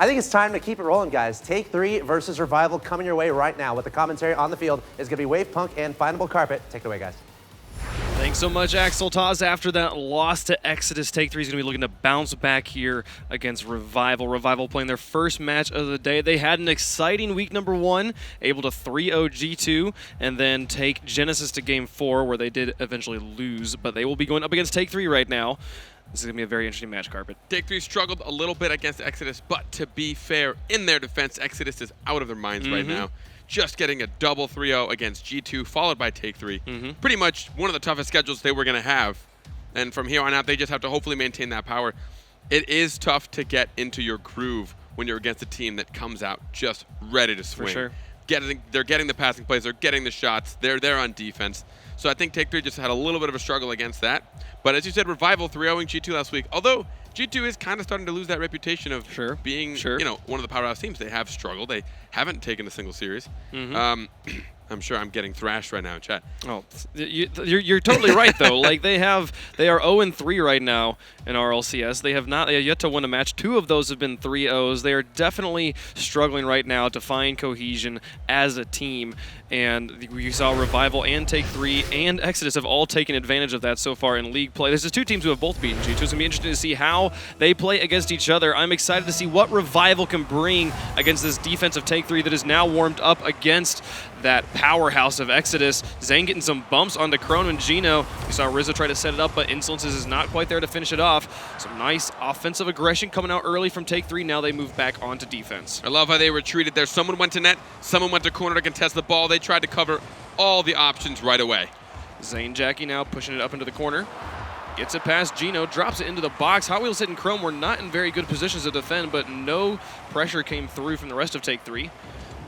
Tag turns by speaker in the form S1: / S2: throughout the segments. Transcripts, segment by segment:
S1: I think it's time to keep it rolling, guys. Take 3 versus Revival coming your way right now with the commentary on the field is going to be Wave Punk and Findable Carpet. Take it away, guys.
S2: Thanks so much, Axel Taz. After that loss to Exodus, Take 3 is going to be looking to bounce back here against Revival. Revival playing their first match of the day. They had an exciting week number 1, able to 3-0 G2, and then take Genesis to game 4, where they did eventually lose. But they will be going up against Take 3 right now. This is going to be a very interesting match, Carpet.
S3: Take 3 struggled a little bit against Exodus, but to be fair, in their defense, Exodus is out of their minds right now. Just getting a double 3-0 against G2, followed by Take 3. Pretty much one of the toughest schedules they were going to have. And from here on out, they just have to hopefully maintain that power. It is tough to get into your groove when you're against a team that comes out just ready to swing.
S2: For sure.
S3: They're getting the passing plays, they're getting the shots, they're there on defense. So I think Take 3 just had a little bit of a struggle against that. But as you said, Revival 3-0ing G2 last week. Although G2 is kind of starting to lose that reputation of being, you know, one of the powerhouse teams. They have struggled. They haven't taken a single series. I'm sure I'm getting thrashed right now in chat.
S2: Oh, you're totally right though. Like they are 0-3 right now in RLCS. They have yet to win a match. 2 of those have been 3-0s. They are definitely struggling right now to find cohesion as a team. And we saw Revival and Take 3 and Exodus have all taken advantage of that so far in league play. There's just 2 teams who have both beaten G2. It's going to be interesting to see how they play against each other. I'm excited to see what Revival can bring against this defense of Take 3 that is now warmed up against that powerhouse of Exodus. Zane getting some bumps onto Chrome and Gino. We saw Rizzo try to set it up, but Insolences is not quite there to finish it off. Some nice offensive aggression coming out early from Take 3. Now they move back onto defense.
S3: I love how they retreated there. Someone went to net, someone went to corner to contest the ball. They tried to cover all the options right away.
S2: Zane Jackie now pushing it up into the corner. Gets it past Gino, drops it into the box. Hot Wheels and Chrome were not in very good positions to defend, but no pressure came through from the rest of Take 3.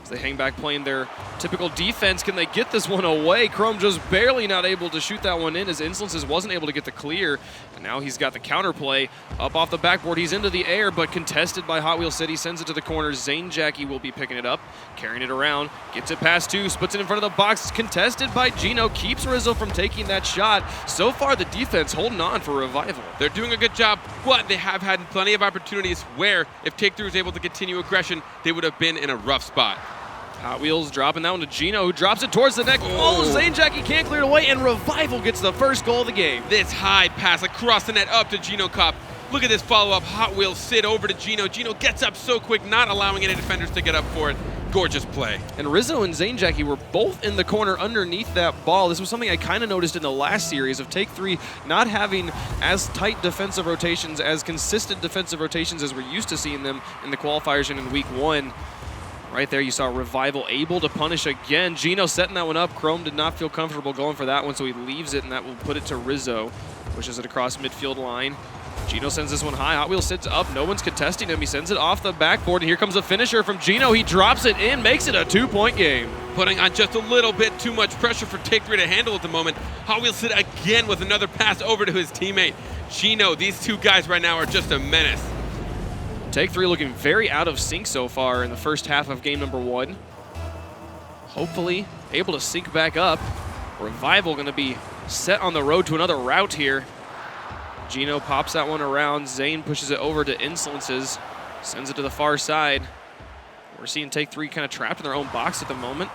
S2: They hang back playing their typical defense. Can they get this one away? Chrome just barely not able to shoot that one in as Insolences wasn't able to get the clear. And now he's got the counterplay up off the backboard. He's into the air, but contested by Hot Wheel City. Sends it to the corner. Zane Jackie will be picking it up, carrying it around. Gets it past 2, splits it in front of the box. It's contested by Gino. Keeps Rizzo from taking that shot. So far, the defense holding on for Revival.
S3: They're doing a good job, but they have had plenty of opportunities where if Take 3 was able to continue aggression, they would have been in a rough spot.
S2: Hot Wheels dropping that one to Gino, who drops it towards the net. Oh, Zane Jackie can't clear it away, and Revival gets the first goal of the game.
S3: This high pass across the net up to Gino Cop. Look at this follow-up. Hot Wheels sit over to Gino. Gino gets up so quick, not allowing any defenders to get up for it. Gorgeous play.
S2: And Rizzo and Zane Jackie were both in the corner underneath that ball. This was something I kind of noticed in the last series of Take 3 not having as tight defensive rotations, as consistent defensive rotations as we're used to seeing them in the qualifiers and in week 1. Right there, you saw Revival able to punish again. Gino setting that one up. Chrome did not feel comfortable going for that one, so he leaves it, and that will put it to Rizzo. Pushes it across midfield line. Gino sends this one high. Hot Wheels sits up. No one's contesting him. He sends it off the backboard, and here comes a finisher from Gino. He drops it in, makes it a 2-point game.
S3: Putting on just a little bit too much pressure for Take 3 to handle at the moment. Hot Wheels sit again with another pass over to his teammate. Gino, these 2 guys right now are just a menace.
S2: Take 3 looking very out of sync so far in the first half of game number 1. Hopefully able to sync back up. Revival going to be set on the road to another route here. Gino pops that one around. Zane pushes it over to Insolences. Sends it to the far side. We're seeing Take 3 kind of trapped in their own box at the moment.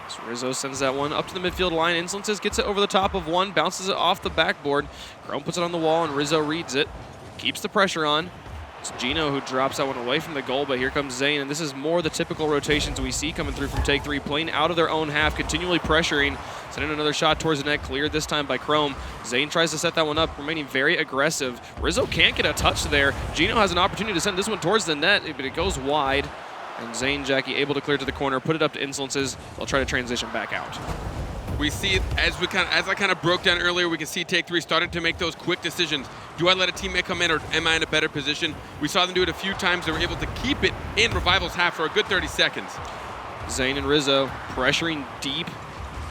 S2: So Rizzo sends that one up to the midfield line. Insolences gets it over the top of one, bounces it off the backboard. Chrome puts it on the wall, and Rizzo reads it. Keeps the pressure on. It's Gino who drops that one away from the goal, but here comes Zane, and this is more the typical rotations we see coming through from Take 3, playing out of their own half, continually pressuring, sending another shot towards the net, cleared this time by Chrome. Zane tries to set that one up, remaining very aggressive. Rizzo can't get a touch there. Gino has an opportunity to send this one towards the net, but it goes wide, and Zane Jackie able to clear to the corner, put it up to Insolences. They'll try to transition back out.
S3: We see, as I kind of broke down earlier, we can see Take 3 starting to make those quick decisions. Do I let a teammate come in, or am I in a better position? We saw them do it a few times. They were able to keep it in Revival's half for a good 30 seconds.
S2: Zane and Rizzo pressuring deep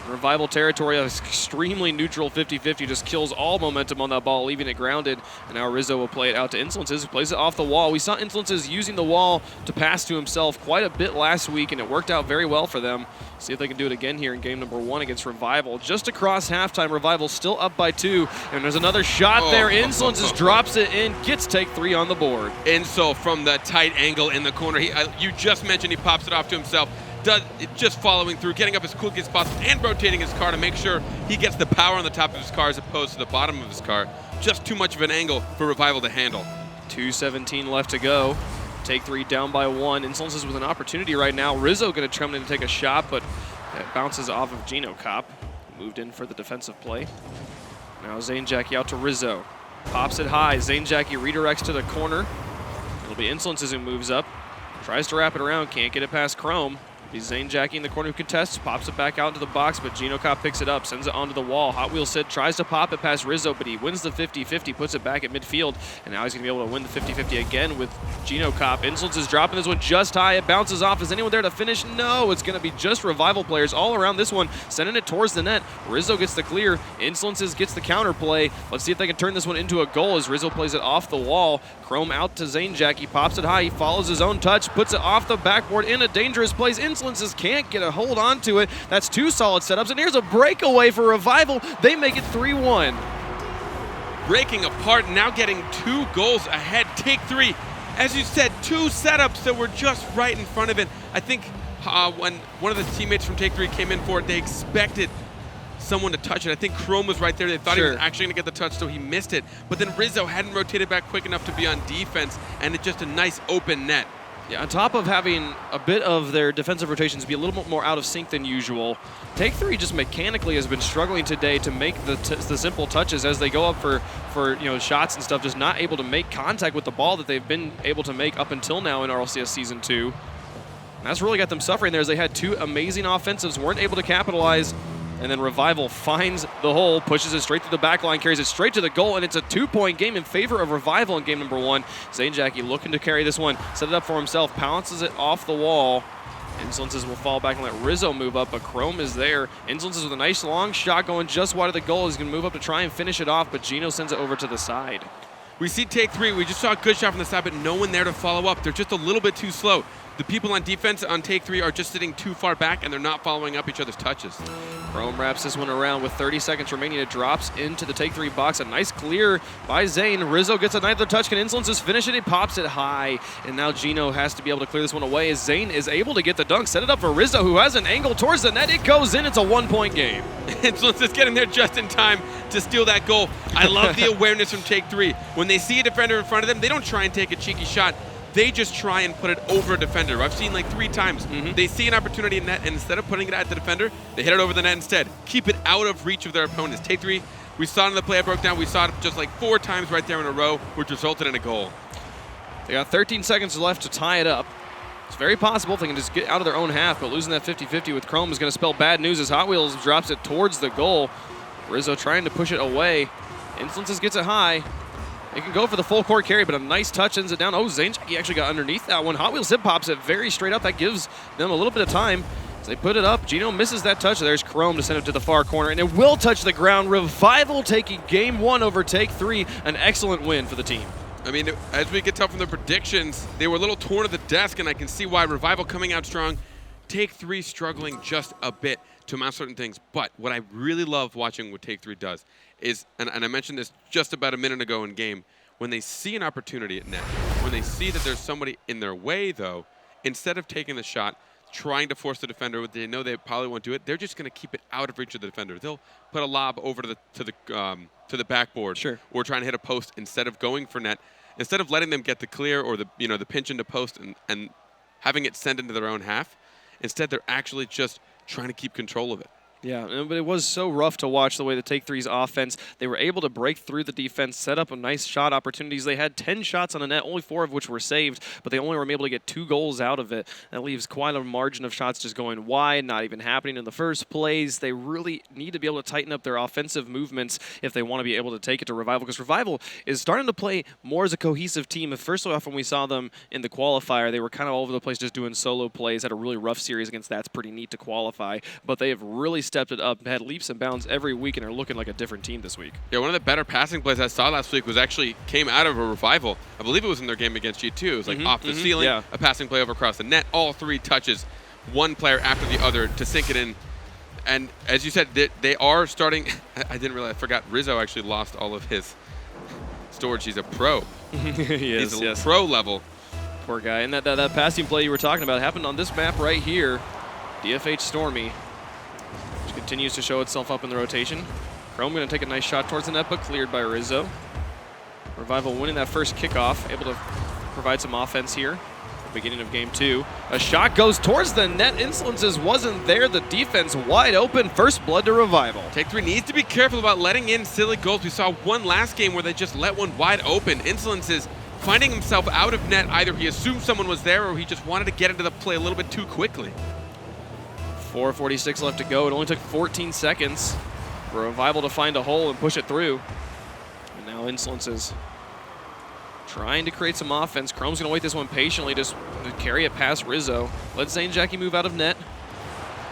S2: Revival territory, an extremely neutral 50-50, just kills all momentum on that ball, leaving it grounded. And now Rizzo will play it out to Insolences, who plays it off the wall. We saw Insolences using the wall to pass to himself quite a bit last week, and it worked out very well for them. See if they can do it again here in game number 1 against Revival. Just across halftime, Revival still up by 2, and there's another shot there. Insolences drops it in, gets take 3 on the board.
S3: Inso from the tight angle in the corner. You just mentioned he pops it off to himself. Does it just following through, getting up as quickly as possible, and rotating his car to make sure he gets the power on the top of his car as opposed to the bottom of his car. Just too much of an angle for Revival to handle.
S2: 2:17 left to go. Take 3 down by 1. Insolences with an opportunity right now. Rizzo going to come in and take a shot, but it bounces off of Gino Cop. Moved in for the defensive play. Now Zane Jackie out to Rizzo. Pops it high. Zane Jackie redirects to the corner. It'll be Insolences who moves up. Tries to wrap it around. Can't get it past Chrome. He's Zane Jackie in the corner who contests, pops it back out into the box, but Gino Cop picks it up, sends it onto the wall. Hot Wheels Sid tries to pop it past Rizzo, but he wins the 50-50, puts it back at midfield, and now he's going to be able to win the 50-50 again with Gino Cop. Insolence is dropping this one just high. It bounces off. Is anyone there to finish? No, it's going to be just Revival players all around this one, sending it towards the net. Rizzo gets the clear. Insolences gets the counterplay. Let's see if they can turn this one into a goal as Rizzo plays it off the wall. Chrome out to Zane Jackie, pops it high. He follows his own touch, puts it off the backboard in a dangerous place. Insolences can't get a hold on to it. That's 2 solid setups, and here's a breakaway for Revival. They make it 3-1.
S3: Breaking apart, now getting 2 goals ahead. Take 3. As you said, 2 setups that were just right in front of it. I think when one of the teammates from Take 3 came in for it, they expected someone to touch it. I think Chrome was right there. They thought he was actually going to get the touch, so he missed it. But then Rizzo hadn't rotated back quick enough to be on defense, and it's just a nice open net.
S2: Yeah, on top of having a bit of their defensive rotations be a little bit more out of sync than usual, Take 3 just mechanically has been struggling today to make the simple touches as they go up for shots and stuff, just not able to make contact with the ball that they've been able to make up until now in RLCS Season 2. And that's really got them suffering there as they had 2 amazing offensives, weren't able to capitalize. And then Revival finds the hole, pushes it straight through the back line, carries it straight to the goal, and it's a 2-point game in favor of Revival in game number 1. Zane Jackie looking to carry this one, set it up for himself, pounces it off the wall. Insolences will fall back and let Rizzo move up, but Chrome is there. Insolences with a nice long shot going just wide of the goal. He's going to move up to try and finish it off, but Gino sends it over to the side.
S3: We see Take 3. We just saw a good shot from the side, but no one there to follow up. They're just a little bit too slow. The people on defense on Take 3 are just sitting too far back, and they're not following up each other's touches.
S2: Chrome wraps this one around with 30 seconds remaining. It drops into the Take 3 box. A nice clear by Zane. Rizzo gets another touch. Can Insolences finish it? He pops it high. And now Gino has to be able to clear this one away as Zane is able to get the dunk. Set it up for Rizzo, who has an angle towards the net. It goes in. It's a 1-point game.
S3: Insolences getting there just in time to steal that goal. I love the awareness from Take 3. When they see a defender in front of them, they don't try and take a cheeky shot. They just try and put it over a defender. I've seen like 3 times. They see an opportunity in net, and instead of putting it at the defender, they hit it over the net instead. Keep it out of reach of their opponents. Take 3, we saw it in the play I broke down. We saw it just like 4 times right there in a row, which resulted in a goal.
S2: They got 13 seconds left to tie it up. It's very possible if they can just get out of their own half, but losing that 50-50 with Chrome is going to spell bad news as Hot Wheels drops it towards the goal. Rizzo trying to push it away. Insolences gets it high. They can go for the full court carry, but a nice touch ends it down. Oh, Zane Jackie actually got underneath that one. Hot Wheels hip pops it very straight up. That gives them a little bit of time. As they put it up, Gino misses that touch. There's Chrome to send it to the far corner, and it will touch the ground. Revival taking game 1 over Take 3. An excellent win for the team.
S3: I mean, as we get tough from the predictions, they were a little torn at the desk, and I can see why. Revival coming out strong. Take 3 struggling just a bit to amount certain things. But what I really love watching what Take 3 does is, and I mentioned this just about a minute ago in game, when they see an opportunity at net, when they see that there's somebody in their way, though, instead of taking the shot, trying to force the defender, they know they probably won't do it, they're just going to keep it out of reach of the defender. They'll put a lob over to the backboard, or trying to hit a post instead of going for net. Instead of letting them get the clear or the pinch into post and having it send into their own half, instead they're actually just trying to keep control of it.
S2: Yeah, but it was so rough to watch the way the Take 3's offense. They were able to break through the defense, set up a nice shot opportunities. They had 10 shots on the net, only 4 of which were saved, but they only were able to get 2 goals out of it. That leaves quite a margin of shots just going wide, not even happening in the first place. They really need to be able to tighten up their offensive movements if they want to be able to take it to Revival, because Revival is starting to play more as a cohesive team. First off, when we saw them in the qualifier, they were kind of all over the place just doing solo plays, had a really rough series against That's Pretty Neat to qualify, but they have really stepped it up, had leaps and bounds every week, and are looking like a different team this week.
S3: Yeah, one of the better passing plays I saw last week was actually came out of a Revival. I believe it was in their game against G2. It was like off the ceiling, a passing play over across the net, all 3 touches, one player after the other to sink it in. And as you said, they are starting. I didn't realize. I forgot Rizzo actually lost all of his storage. He's a pro. He's a pro level.
S2: Poor guy. And that passing play you were talking about happened on this map right here. DFH Stormy, which continues to show itself up in the rotation. Chrome going to take a nice shot towards the net, but cleared by Rizzo. Revival winning that first kickoff, able to provide some offense here. Beginning of game 2. A shot goes towards the net. Insolences wasn't there. The defense wide open. First blood to Revival.
S3: Take 3 needs to be careful about letting in silly goals. We saw one last game where they just let one wide open. Insolences finding himself out of net. Either he assumed someone was there or he just wanted to get into the play a little bit too quickly.
S2: 4:46 left to go. It only took 14 seconds for Revival to find a hole and push it through. And now Insolences trying to create some offense. Chrome's going to wait this one patiently, just carry it past Rizzo. Let Zane Jackie move out of net.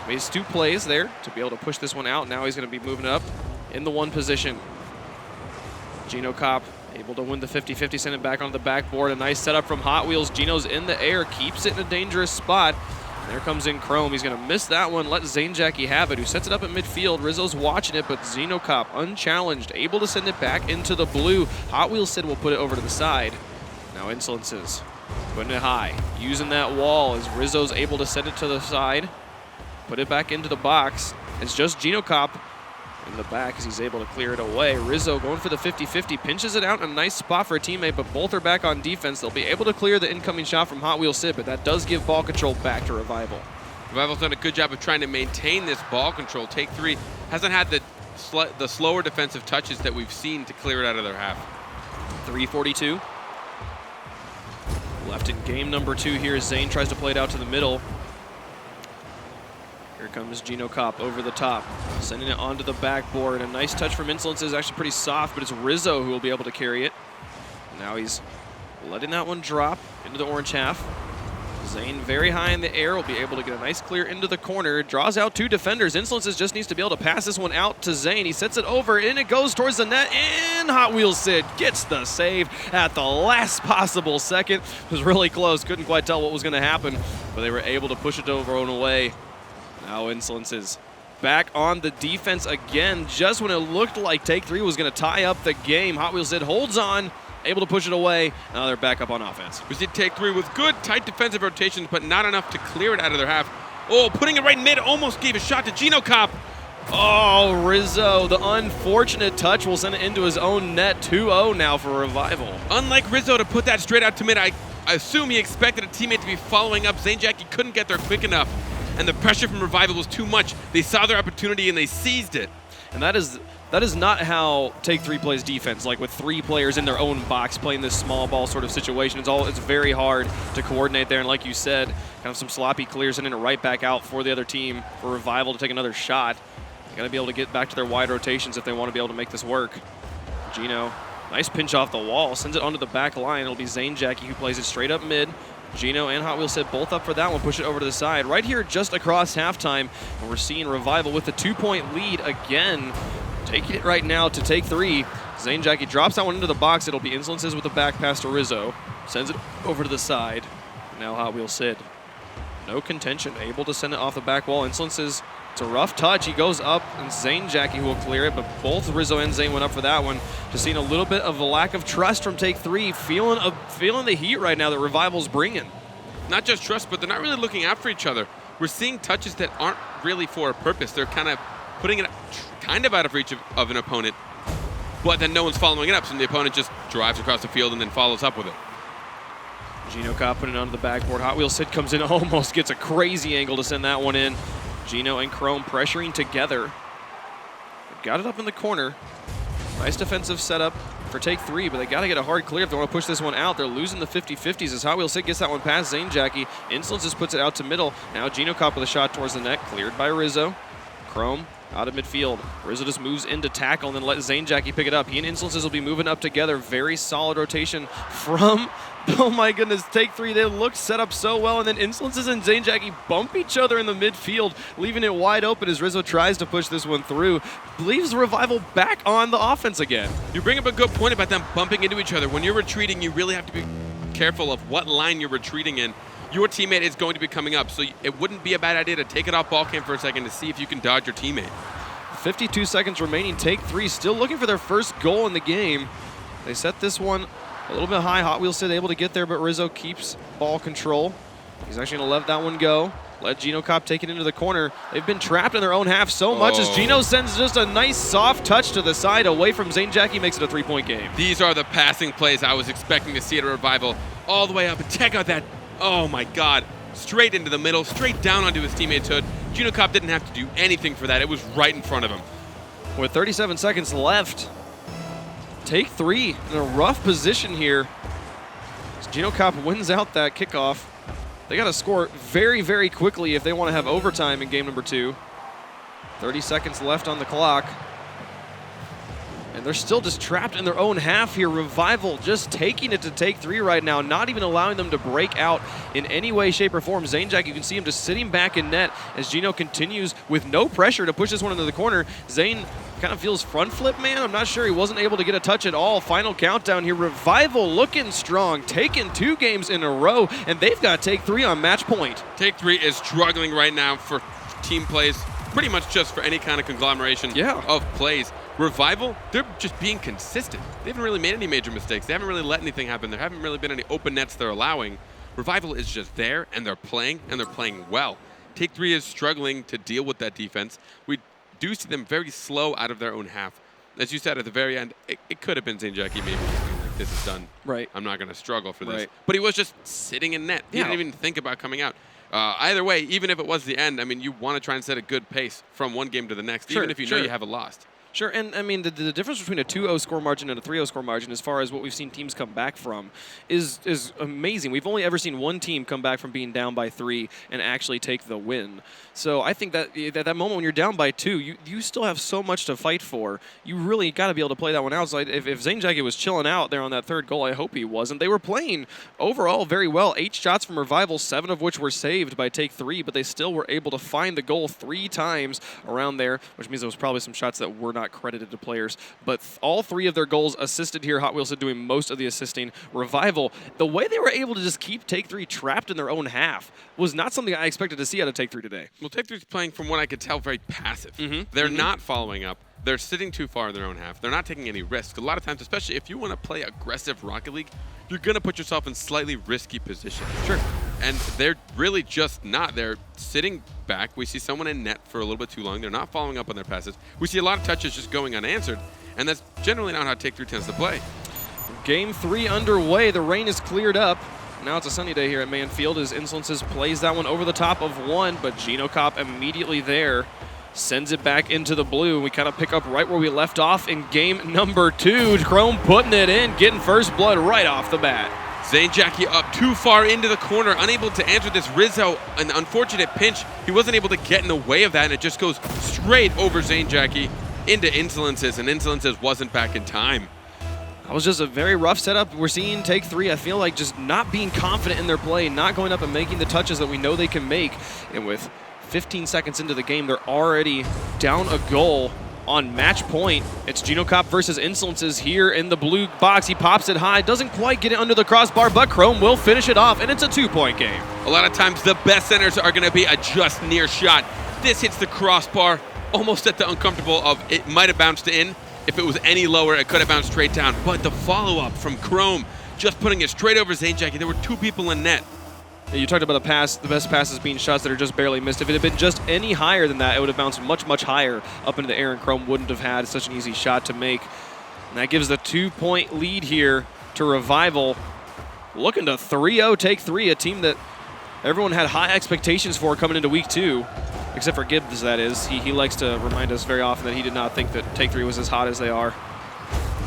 S2: Made his 2 plays there to be able to push this one out. Now he's going to be moving up in the 1 position. Gino Kopp able to win the 50-50, send it back onto the backboard. A nice setup from Hot Wheels. Gino's in the air, keeps it in a dangerous spot. There comes in Chrome. He's going to miss that one. Let Zane Jackie have it, who sets it up at midfield. Rizzo's watching it, but Gino Kopp, unchallenged, able to send it back into the blue. Hot Wheels Sid will put it over to the side. Now Insolences putting it high, using that wall as Rizzo's able to send it to the side, put it back into the box. It's just Gino Kopp in the back as he's able to clear it away. Rizzo going for the 50-50, pinches it out in a nice spot for a teammate, but both are back on defense. They'll be able to clear the incoming shot from Hot Wheels Sid, but that does give ball control back to Revival.
S3: Revival's done a good job of trying to maintain this ball control. Take 3 hasn't had the slower defensive touches that we've seen to clear it out of their half.
S2: 3:42 left in game number 2 here. Zane tries to play it out to the middle. Here comes Gino Kopp over the top, sending it onto the backboard. A nice touch from Insolences, actually pretty soft, but it's Rizzo who will be able to carry it. Now he's letting that one drop into the orange half. Zane very high in the air, will be able to get a nice clear into the corner. Draws out 2 defenders. Insolences just needs to be able to pass this one out to Zane. He sets it over, and it goes towards the net, and Hot Wheels Sid gets the save at the last possible second. It was really close, couldn't quite tell what was going to happen, but they were able to push it over and away. Now Insolences back on the defense again, just when it looked like Take 3 was going to tie up the game. Hot Wheels Sid holds on, able to push it away. Now they're back up on offense.
S3: We see Take 3 with good, tight defensive rotations, but not enough to clear it out of their half. Oh, putting it right in mid, almost gave a shot to Gino Kopp.
S2: Oh, Rizzo, the unfortunate touch will send it into his own net. 2-0 now for Revival.
S3: Unlike Rizzo to put that straight out to mid, I assume he expected a teammate to be following up. Zane Jackie couldn't get there quick enough, and the pressure from Revival was too much. They saw their opportunity and they seized it.
S2: And that is not how Take 3 plays defense, like with 3 players in their own box playing this small ball sort of situation. It's very hard to coordinate there, and like you said, kind of some sloppy clears and then it right back out for the other team, for Revival to take another shot. They got to be able to get back to their wide rotations if they want to be able to make this work. Gino, nice pinch off the wall, sends it onto the back line. It'll be Zane Jackie who plays it straight up mid. Gino and Hot Wheels Sid both up for that one, push it over to the side. Right here just across halftime, and we're seeing Revival with the 2-point lead again. Taking it right now to Take 3. Zane Jackie drops that one into the box. It'll be Insolences with the back pass to Rizzo. Sends it over to the side. Now Hot Wheels Sid. No contention, able to send it off the back wall. Insolences, it's a rough touch. He goes up, and Zane Jackie who will clear it, but both Rizzo and Zane went up for that one. Just seeing a little bit of a lack of trust from Take 3. Feeling the heat right now that Revival's bringing.
S3: Not just trust, but they're not really looking out for each other. We're seeing touches that aren't really for a purpose. They're kind of putting it kind of out of reach of an opponent, but then no one's following it up, so the opponent just drives across the field and then follows up with it.
S2: Gino Kopp putting it onto the backboard. Hot Wheels Sid comes in, almost gets a crazy angle to send that one in. Gino and Chrome pressuring together. They've got it up in the corner. Nice defensive setup for Take 3, but they got to get a hard clear if they want to push this one out. They're losing the 50-50s as Hot Wheels Sid gets that one past Zane Jackie. Insolences puts it out to middle. Now Gino Kopp with a shot towards the net, cleared by Rizzo. Chrome out of midfield. Rizzo just moves into tackle and then let Zane Jackie pick it up. He and Insolences will be moving up together. Very solid rotation from Oh my goodness, take three. They look set up so well, and then Insolences and Zanejackie bump each other in the midfield, leaving it wide open as Rizzo tries to push this one through. Leaves Revival back on the offense again.
S3: You bring up a good point about them bumping into each other. When you're retreating, you really have to be careful of what line you're retreating in. Your teammate is going to be coming up, so it wouldn't be a bad idea to take it off ball cam for a second to see if you can dodge your teammate.
S2: 52 seconds remaining. Take three, still looking for their first goal in the game. They set this one a little bit high. Hot Wheels Sid able to get there, but Rizzo keeps ball control. He's actually going to let that one go. Let Gino Cop take it into the corner. They've been trapped in their own half so much as Gino sends just a nice soft touch to the side away from Zanejackie, makes it a 3-point game.
S3: These are the passing plays I was expecting to see at a Revival. All the way up, and check out that, oh my God. Straight into the middle, straight down onto his teammate's hood. Gino Cop didn't have to do anything for that. It was right in front of him.
S2: With 37 seconds left, take three in a rough position here. Gino Cop wins out that kickoff. They got to score very, very quickly if they want to have overtime in game number 2. 30 seconds left on the clock. And they're still just trapped in their own half here. Revival just taking it to take three right now, not even allowing them to break out in any way, shape, or form. Zanejackie, you can see him just sitting back in net as Gino continues with no pressure to push this one into the corner. Zane kind of feels front flip, man. I'm not sure. He wasn't able to get a touch at all. Final countdown here. Revival looking strong, taking 2 games in a row, and they've got take three on match point.
S3: Take three is struggling right now for team plays, pretty much just for any kind of conglomeration of plays. Revival, they're just being consistent. They haven't really made any major mistakes. They haven't really let anything happen. There haven't really been any open nets they're allowing. Revival is just there, and they're playing well. Take three is struggling to deal with that defense. We do see them very slow out of their own half. As you said at the very end, it could have been Zanejackie maybe just being like, this is done.
S2: Right.
S3: I'm not going to struggle for this. But he was just sitting in net. He didn't even think about coming out. Either way, even if it was the end, I mean, you want to try and set a good pace from one game to the next, even if you know you haven't lost.
S2: Sure, and I mean, the difference between a 2-0 score margin and a 3-0 score margin as far as what we've seen teams come back from is amazing. We've only ever seen one team come back from being down by 3 and actually take the win. So I think that at that moment when you're down by 2, you still have so much to fight for. You really got to be able to play that one out. So if Zanejackie was chilling out there on that third goal, I hope he wasn't. They were playing overall very well. 8 shots from Revival, 7 of which were saved by take 3, but they still were able to find the goal 3 times around there, which means there was probably some shots that were not credited to players. But all 3 of their goals assisted here. Hot Wheels are doing most of the assisting. Revival, the way they were able to just keep take 3 trapped in their own half was not something I expected to see out of take 3 today.
S3: Well, take 3's playing, from what I could tell, very passive. They're not following up. They're sitting too far in their own half. They're not taking any risks. A lot of times, especially if you want to play aggressive Rocket League, you're going to put yourself in slightly risky positions.
S2: Sure.
S3: And they're really just not. They're sitting back. We see someone in net for a little bit too long. They're not following up on their passes. We see a lot of touches just going unanswered, and that's generally not how take 3 tends to play.
S2: Game 3 underway. The rain is cleared up. Now it's a sunny day here at Manfield as Insolences plays that one over the top of one, but Gino Cop immediately there sends it back into the blue. We kind of pick up right where we left off in game number 2. Chrome putting it in, getting first blood right off the bat.
S3: Zanejackie up too far into the corner, unable to answer this. Rizzo, an unfortunate pinch. He wasn't able to get in the way of that, and it just goes straight over Zanejackie into Insolences, and Insolences wasn't back in time.
S2: That was just a very rough setup. We're seeing take 3, I feel like, just not being confident in their play, not going up and making the touches that we know they can make. And with 15 seconds into the game, they're already down a goal on match point. It's Gino Cop versus Insolences here in the blue box. He pops it high, doesn't quite get it under the crossbar, but Chrome will finish it off, and it's a 2-point game.
S3: A lot of times the best centers are going to be a just near shot. This hits the crossbar almost at the uncomfortable of it might have bounced in. If it was any lower, it could have bounced straight down. But the follow-up from Chrome, just putting it straight over Zanejackie. There were 2 people in net.
S2: You talked about the best passes being shots that are just barely missed. If it had been just any higher than that, it would have bounced much, much higher up into the air, and Chrome wouldn't have had such an easy shot to make. And that gives the 2-point lead here to Revival. Looking to 3-0 take 3, a team that everyone had high expectations for coming into week 2. Except for Gibbs, that is. He likes to remind us very often that he did not think that take 3 was as hot as they are.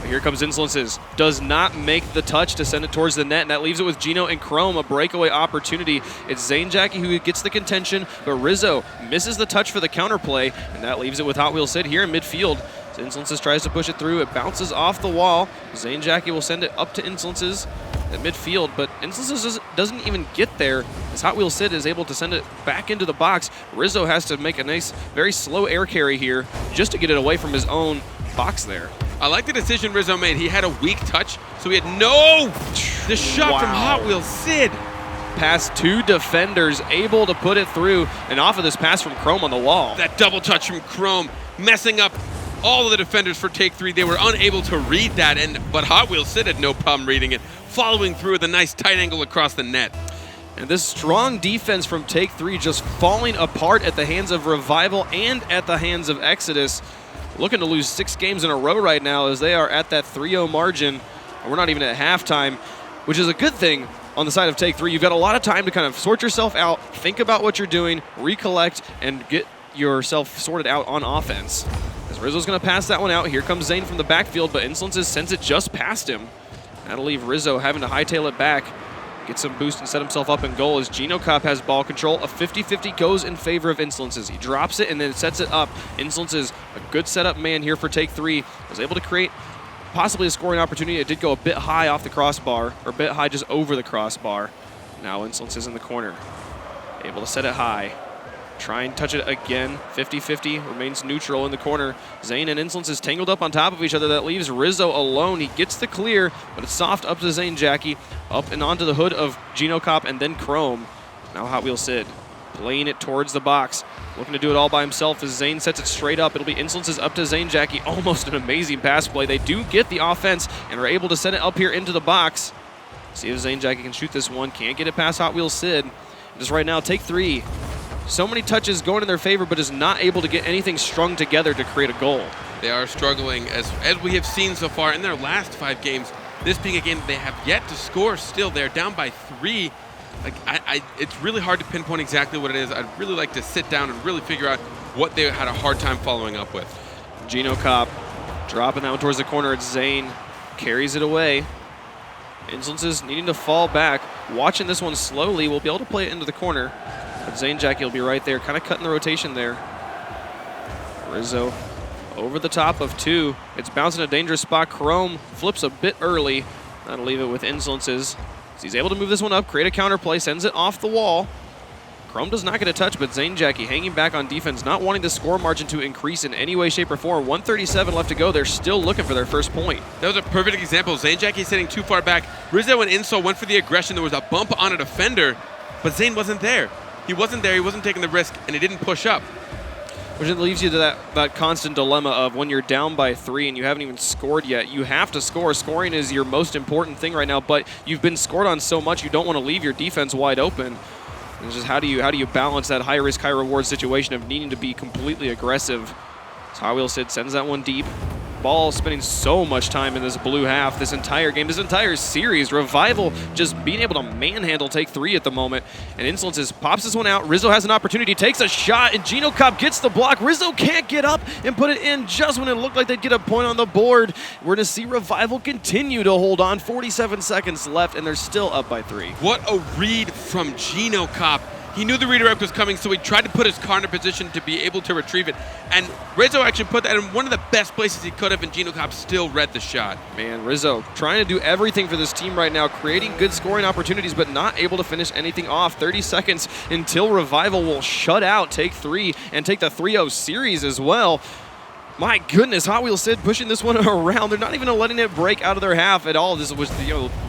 S2: But here comes Insolences. Does not make the touch to send it towards the net, and that leaves it with Gino and Chrome, a breakaway opportunity. It's Zanejackie who gets the contention, but Rizzo misses the touch for the counterplay, and that leaves it with Hot Wheels Sid here in midfield. Insolences tries to push it through. It bounces off the wall. Zanejackie will send it up to Insolences. at midfield, but Instances doesn't even get there as Hot Wheels Sid is able to send it back into the box. Rizzo has to make a nice, very slow air carry here just to get it away from his own box there.
S3: I like the decision Rizzo made. He had a weak touch, so he had no... The shot from Hot Wheels Sid.
S2: Past two defenders, able to put it through, and off of this pass from Chrome on the wall.
S3: That double touch from Chrome, messing up all of the defenders for Take 3. They were unable to read that, but Hot Wheels Sid had no problem reading it, following through with a nice tight angle across the net.
S2: And this strong defense from Take 3 just falling apart at the hands of Revival and at the hands of Exodus. Looking to lose 6 games in a row right now as they are at that 3-0 margin. And we're not even at halftime, which is a good thing on the side of Take 3. You've got a lot of time to kind of sort yourself out, think about what you're doing, recollect, and get yourself sorted out on offense. As Rizzo's going to pass that one out. Here comes Zane from the backfield, but Insolences sends it just past him. That'll leave Rizzo having to hightail it back, get some boost and set himself up in goal as Gino Cop has ball control. A 50-50 goes in favor of Insolences. He drops it and then sets it up. Insolences, a good setup man here for Take 3, was able to create possibly a scoring opportunity. It did go a bit high off the crossbar, or a bit high just over the crossbar. Now Insolences in the corner, able to set it high. Try and touch it again. 50-50, remains neutral in the corner. Zane and Insolences tangled up on top of each other. That leaves Rizzo alone. He gets the clear, but it's soft up to Zane Jackie, up and onto the hood of Gino Cop and then Chrome. Now Hot Wheels Sid playing it towards the box, looking to do it all by himself as Zane sets it straight up. It'll be Insolences up to Zane Jackie. Almost an amazing pass play. They do get the offense and are able to send it up here into the box. See if Zane Jackie can shoot this one. Can't get it past Hot Wheels Sid. Just right now, Take 3. So many touches going in their favor, but is not able to get anything strung together to create a goal.
S3: They are struggling, as we have seen so far in their last 5 games. This being a game that they have yet to score still. They're down by 3. Like it's really hard to pinpoint exactly what it is. I'd really like to sit down and really figure out what they had a hard time following up with.
S2: Gino Cop dropping that one towards the corner. It's Zane. Carries it away. Insolences needing to fall back. Watching this one slowly. We'll be able to play it into the corner. But Zane Jackie will be right there, kind of cutting the rotation there. Rizzo over the top of 2. It's bouncing a dangerous spot. Chrome flips a bit early. That'll leave it with Insolences. He's able to move this one up, create a counter play, sends it off the wall. Chrome does not get a touch, but Zane Jackie hanging back on defense, not wanting the score margin to increase in any way, shape, or form. 1:37 left to go. They're still looking for their first point.
S3: That was a perfect example. Zane Jackie sitting too far back. Rizzo and Insol went for the aggression. There was a bump on a defender, but Zane wasn't there. He wasn't there, he wasn't taking the risk, and he didn't push up.
S2: Which leaves you to that constant dilemma of when you're down by 3 and you haven't even scored yet, you have to score. Scoring is your most important thing right now, but you've been scored on so much you don't want to leave your defense wide open. It's just how do you balance that high risk, high reward situation of needing to be completely aggressive. So Hot Wheels Sid sends that one deep. Ball spending so much time in this blue half, this entire game, this entire series. Revival just being able to manhandle Take 3 at the moment. And Insolences pops this one out. Rizzo has an opportunity, takes a shot, and Gino Cop gets the block. Rizzo can't get up and put it in just when it looked like they'd get a point on the board. We're going to see Revival continue to hold on. 47 seconds left, and they're still up by 3.
S3: What a read from Gino Cop. He knew the redirect was coming, so he tried to put his car in a position to be able to retrieve it. And Rizzo actually put that in one of the best places he could have, and Gino Cop still read the shot.
S2: Man, Rizzo trying to do everything for this team right now, creating good scoring opportunities, but not able to finish anything off. 30 seconds until Revival will shut out Take 3 and take the 3-0 series as well. My goodness, Hot Wheels Sid pushing this one around. They're not even letting it break out of their half at all. This was,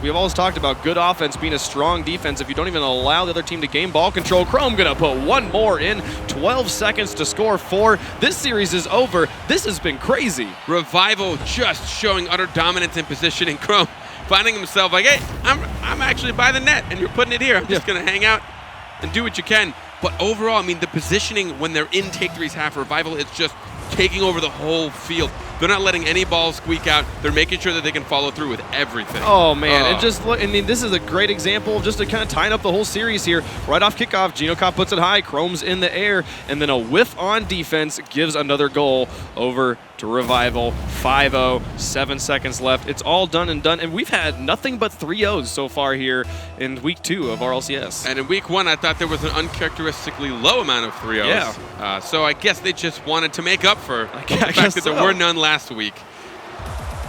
S2: we've always talked about good offense being a strong defense. If you don't even allow the other team to gain ball control, Chrome gonna put one more in. 12 seconds to score 4. This series is over. This has been crazy.
S3: Revival just showing utter dominance in positioning. Chrome finding himself like, hey, I'm actually by the net, and you're putting it here. I'm just gonna hang out and do what you can. But overall, I mean, the positioning when they're in Take 3's half, Revival, it's just taking over the whole field. They're not letting any ball squeak out. They're making sure that they can follow through with everything.
S2: Oh, man. And just look, I mean, this is a great example of just to kind of tying up the whole series here. Right off kickoff, Gino Cop puts it high, Chrome's in the air, and then a whiff on defense gives another goal over to Revival. 5-0, 7 seconds left. It's all done and done, and we've had nothing but 3-0s so far here in week 2 of RLCS.
S3: And in week 1, I thought there was an uncharacteristically low amount of 3-0s.
S2: Yeah.
S3: So I guess they just wanted to make up for the fact that
S2: so.
S3: there were none last week.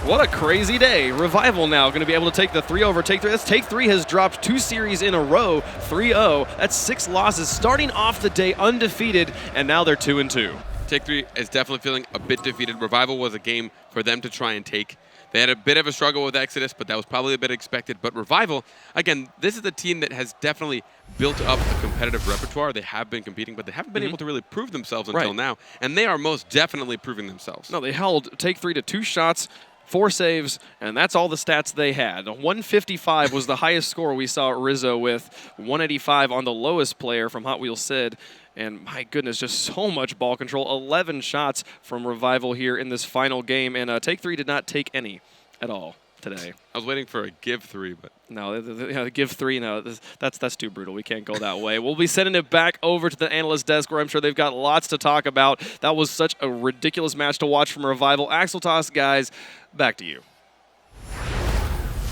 S2: What a crazy day. Revival now going to be able to take the 3 over Take 3. That's Take 3 has dropped 2 series in a row, 3-0. That's 6 losses, starting off the day undefeated, and now they're 2-2.
S3: Take 3 is definitely feeling a bit defeated. Revival was a game for them to try and take. They had a bit of a struggle with Exodus, but that was probably a bit expected. But Revival, again, this is the team that has definitely built up a competitive repertoire. They have been competing, but they haven't been able to really prove themselves until now. And they are most definitely proving themselves.
S2: No, they held Take 3 to 2 shots, 4 saves, and that's all the stats they had. 155 was the highest score we saw at Rizzo with, 185 on the lowest player from Hot Wheels Sid. And my goodness, just so much ball control. 11 shots from Revival here in this final game, and Take 3 did not take any at all today.
S3: I was waiting for a give 3, but
S2: no, give 3. No, that's too brutal. We can't go that way. We'll be sending it back over to the analyst desk, where I'm sure they've got lots to talk about. That was such a ridiculous match to watch from Revival. Axel Toss, guys, back to you.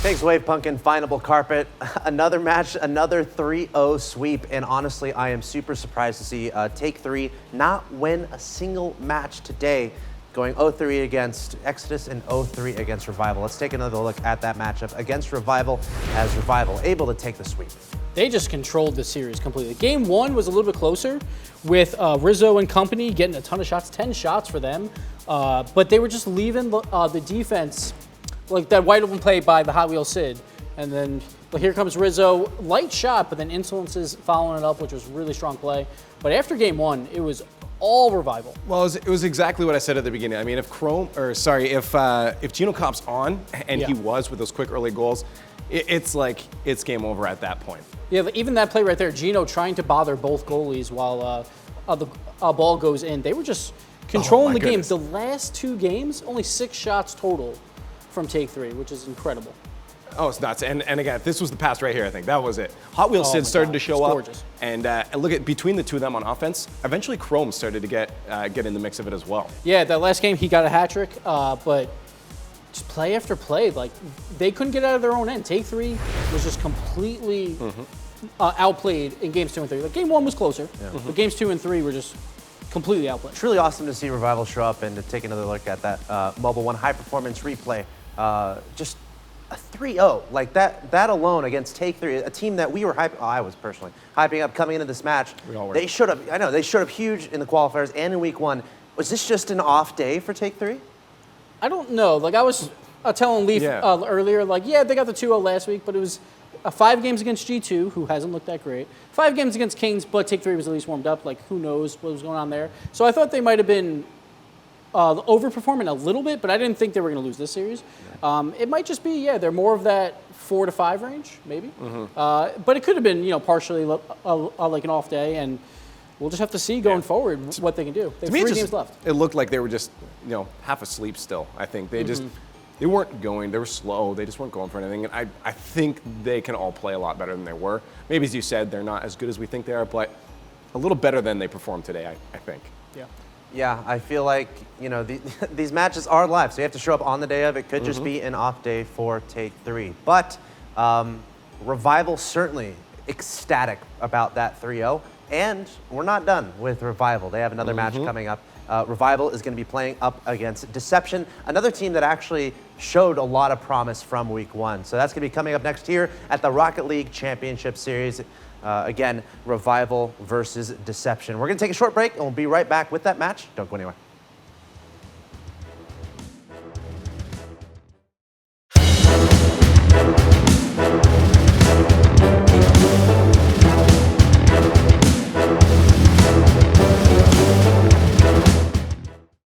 S1: Thanks, Wave Punk and Finable Carpet. Another match, another 3-0 sweep, and honestly, I am super surprised to see Take 3 not win a single match today, going 0-3 against Exodus and 0-3 against Revival. Let's take another look at that matchup against Revival, as Revival able to take the sweep.
S4: They just controlled the series completely. Game 1 was a little bit closer with Rizzo and company getting a ton of shots, 10 shots for them, but they were just leaving the defense, like that wide open play by the Hot Wheels Sid. And then, but here comes Rizzo, light shot, but then Insolence's following it up, which was really strong play. But after game 1, it was all Revival.
S5: Well, it was exactly what I said at the beginning. I mean, if Gino Kopp's on, and he was with those quick early goals, it's game over at that point.
S4: Yeah, but even that play right there, Gino trying to bother both goalies while the ball goes in. They were just controlling the game. The last 2 games, only 6 shots total from Take 3, which is incredible.
S5: Oh, it's nuts. And again, this was the pass right here, I think. That was it. Hot Wheels Sid started to show up.
S4: Gorgeous.
S5: And look at between the two of them on offense, eventually Chrome started to get in the mix of it as well.
S4: Yeah, that last game he got a hat trick, but just play after play, like they couldn't get out of their own end. Take 3 was just completely outplayed in games 2 and 3. Like game 1 was closer, but games 2 and 3 were just completely outplayed.
S1: It's really awesome to see Revival show up and to take another look at that Mobile One high performance replay. Just a 3-0, like that alone against Take 3, a team that we were I was personally hyping up coming into this match.
S5: We all were.
S1: They showed up, I know, they showed up huge in the qualifiers and in week 1. Was this just an off day for Take 3?
S4: I don't know. Like I was telling Leaf earlier, like, yeah, they got the 2-0 last week, but it was 5 games against G2, who hasn't looked that great. 5 games against Kings, but Take 3 was at least warmed up. Like, who knows what was going on there. So I thought they might have been overperforming a little bit, but I didn't think they were going to lose this series. It might just be, they're more of that 4 to 5 range, maybe. But it could have been, partially like an off day, and we'll just have to see going forward what they can do. They have 3 games left.
S5: It looked like they were just, half asleep still. I think they just, they weren't going. They were slow. They just weren't going for anything. And I think they can all play a lot better than they were. Maybe, as you said, they're not as good as we think they are, but a little better than they performed today, I think.
S4: Yeah.
S1: Yeah, I feel like, these matches are live, so you have to show up on the day of. It could just be an off day for Take 3. But Revival certainly ecstatic about that 3-0. And we're not done with Revival. They have another match coming up. Revival is going to be playing up against Deception, another team that actually showed a lot of promise from week 1. So that's going to be coming up next year at the Rocket League Championship Series. Again, Revival versus Deception. We're going to take a short break, and we'll be right back with that match. Don't go anywhere.